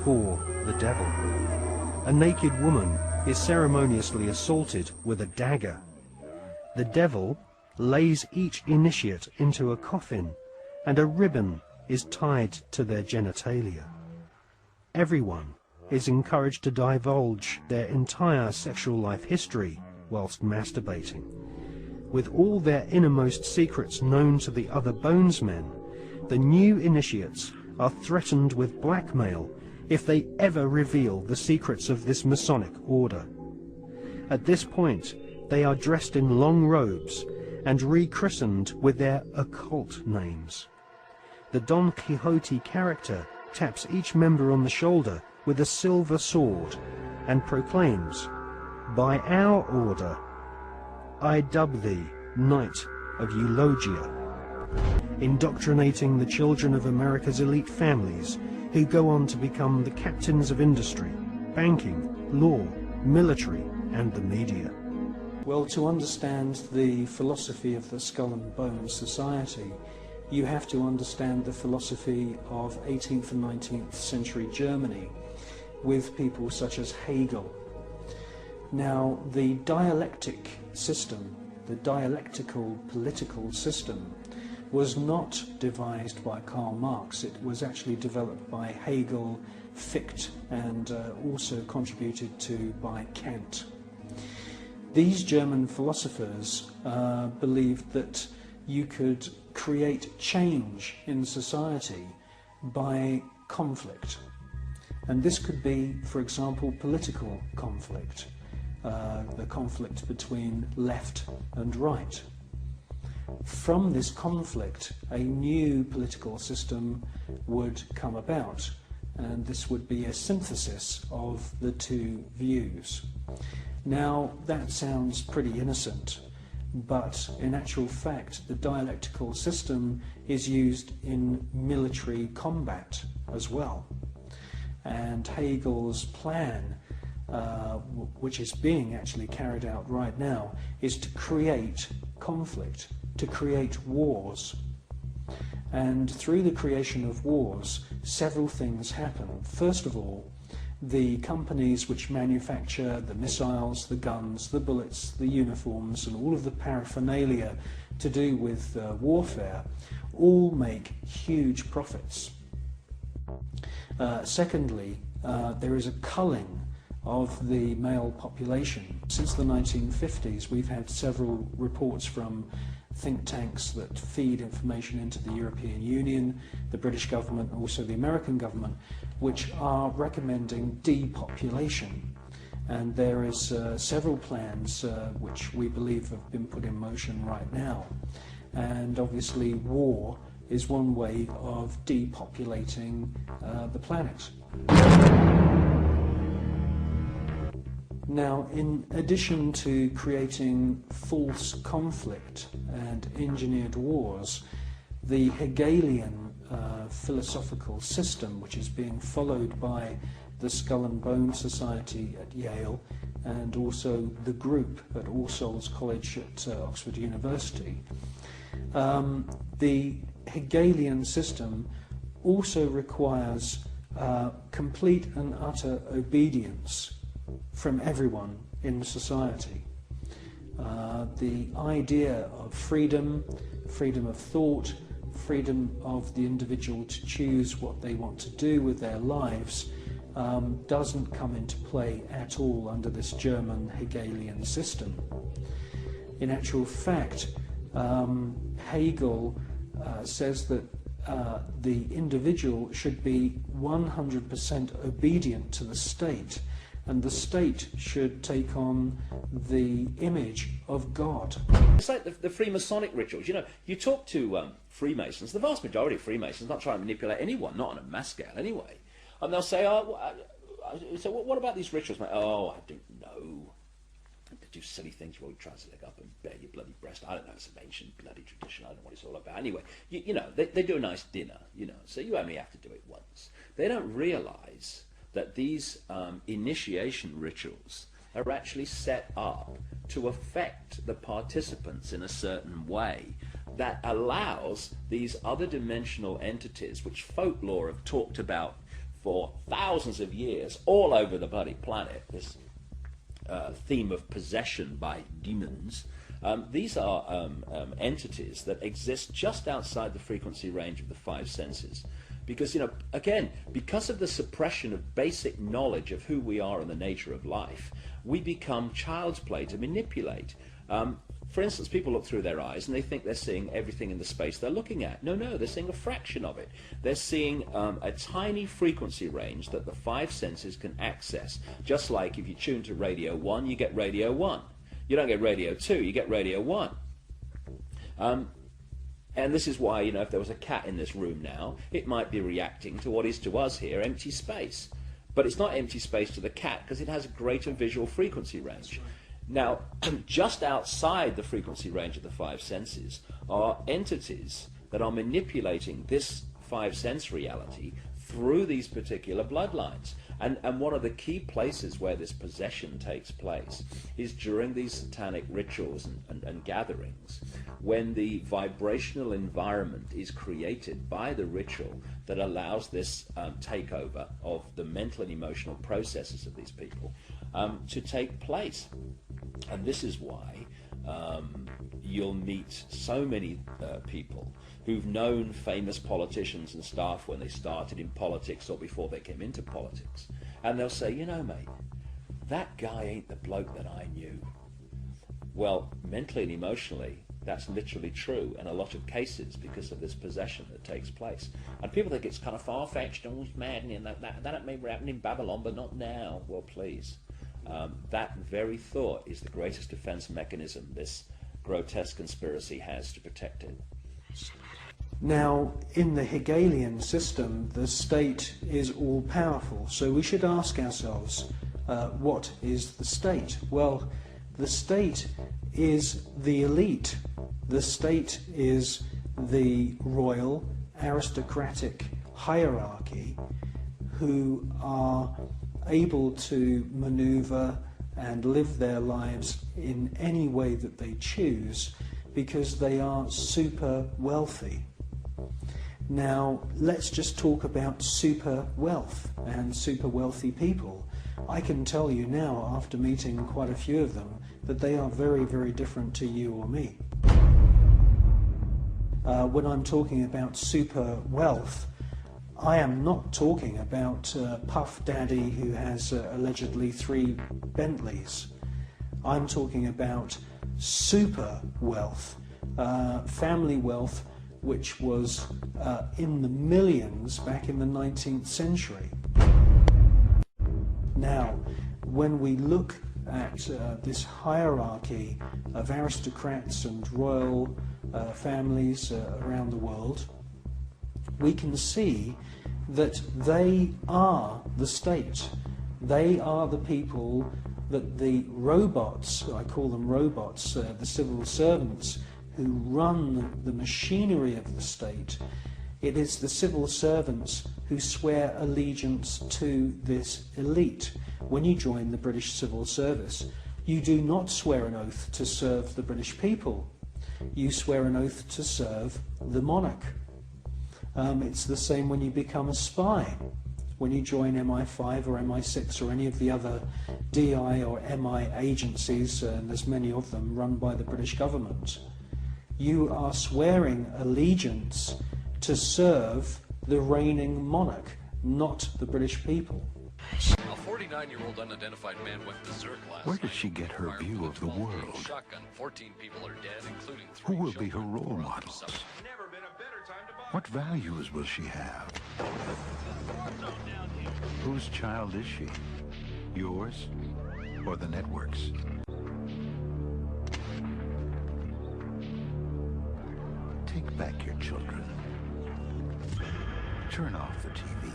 for the devil. A naked woman is ceremoniously assaulted with a dagger. The devil lays each initiate into a coffin, and a ribbon is tied to their genitalia. Everyone is encouraged to divulge their entire sexual life history whilst masturbating. With all their innermost secrets known to the other bonesmen, the new initiates are threatened with blackmail if they ever reveal the secrets of this Masonic order. At this point, they are dressed in long robes and rechristened with their occult names. The Don Quixote character taps each member on the shoulder with a silver sword and proclaims, "By our order, I dub thee Knight of Eulogia," indoctrinating the children of America's elite families, who go on to become the captains of industry, banking, law, military, and the media. Well, to understand the philosophy of the Skull and Bones Society, you have to understand the philosophy of 18th and 19th century Germany, with people such as Hegel. Now, the dialectic system, the dialectical political system, was not devised by Karl Marx. It was actually developed by Hegel, Fichte, and also contributed to by Kant. These German philosophers believed that you could create change in society by conflict. And this could be, for example, political conflict, the conflict between left and right. From this conflict, a new political system would come about, and this would be a synthesis of the two views. Now, that sounds pretty innocent, but in actual fact, the dialectical system is used in military combat as well. And Hegel's plan, which is being actually carried out right now, is to create conflict, to create wars. And through the creation of wars, several things happen. First of all, the companies which manufacture the missiles, the guns, the bullets, the uniforms, and all of the paraphernalia to do with warfare, all make huge profits. Secondly, there is a culling of the male population. Since the 1950s, we've had several reports from think tanks that feed information into the European Union, the British government, and also the American government, which are recommending depopulation. And there is several plans which we believe have been put in motion right now. And obviously war is one way of depopulating the planet. Now, in addition to creating false conflict and engineered wars, the Hegelian philosophical system, which is being followed by the Skull and Bones Society at Yale and also the group at All Souls College at Oxford University, the Hegelian system also requires complete and utter obedience from everyone in society. The idea of freedom, freedom of thought, freedom of the individual to choose what they want to do with their lives doesn't come into play at all under this German Hegelian system. In actual fact, Hegel says that the individual should be 100% obedient to the state, and the state should take on the image of God. It's like the Freemasonic rituals. You know, you talk to Freemasons, the vast majority of Freemasons not trying to manipulate anyone, not on a mass scale anyway. And they'll say, so what about these rituals, mate? Oh, I don't know. They do silly things where you try to leg up and bare your bloody breast. I don't know, it's an ancient bloody tradition. I don't know what it's all about. Anyway, you know, they do a nice dinner, you know, so you only have to do it once. They don't realise that these initiation rituals are actually set up to affect the participants in a certain way that allows these other dimensional entities, which folklore have talked about for thousands of years all over the bloody planet, this theme of possession by demons. These are entities that exist just outside the frequency range of the five senses. Because, you know, again, because of the suppression of basic knowledge of who we are and the nature of life, we become child's play to manipulate. For instance, people look through their eyes and they think they're seeing everything in the space they're looking at. No, they're seeing a fraction of it. They're seeing a tiny frequency range that the five senses can access. Just like if you tune to radio 1, you get radio 1. You don't get radio 2, you get radio 1. And this is why, you know, if there was a cat in this room now, it might be reacting to what is to us here empty space. But it's not empty space to the cat because it has a greater visual frequency range. Now, just outside the frequency range of the five senses are entities that are manipulating this five sense reality through these particular bloodlines. And one of the key places where this possession takes place is during these satanic rituals and gatherings, when the vibrational environment is created by the ritual that allows this takeover of the mental and emotional processes of these people to take place. And this is why you'll meet so many people who've known famous politicians and staff when they started in politics or before they came into politics. And they'll say, you know, mate, that guy ain't the bloke that I knew. Well, mentally and emotionally, that's literally true in a lot of cases because of this possession that takes place. And people think it's kind of far-fetched and it's mad, and that may happen in Babylon, but not now. Well, please. That very thought is the greatest defense mechanism this grotesque conspiracy has to protect it. Now, in the Hegelian system, the state is all-powerful, so we should ask ourselves, what is the state? Well, the state is the elite. The state is the royal, aristocratic hierarchy who are able to maneuver and live their lives in any way that they choose because they are super wealthy. Now, let's just talk about super wealth and super wealthy people. I can tell you now, after meeting quite a few of them, that they are very, very different to you or me. When I'm talking about super wealth, I am not talking about Puff Daddy who has allegedly 3 Bentleys. I'm talking about super wealth, family wealth, which was in the millions back in the 19th century. Now, when we look at this hierarchy of aristocrats and royal families around the world, we can see that they are the state. They are the people that the robots, I call them robots, the civil servants who run the machinery of the state. It is the civil servants who swear allegiance to this elite. When you join the British Civil Service, you do not swear an oath to serve the British people. You swear an oath to serve the monarch. It's the same when you become a spy. When you join MI5 or MI6 or any of the other DI or MI agencies, and there's many of them run by the British government, you are swearing allegiance to serve the reigning monarch, not the British people. A 49-year-old unidentified man went berserk last Where did she get her view of the world? Shotgun. 14 people are dead, including 3 Who will be her children. role models? What values will she have? Whose child is she? Yours or the network's? Take back your children. Turn off the TV.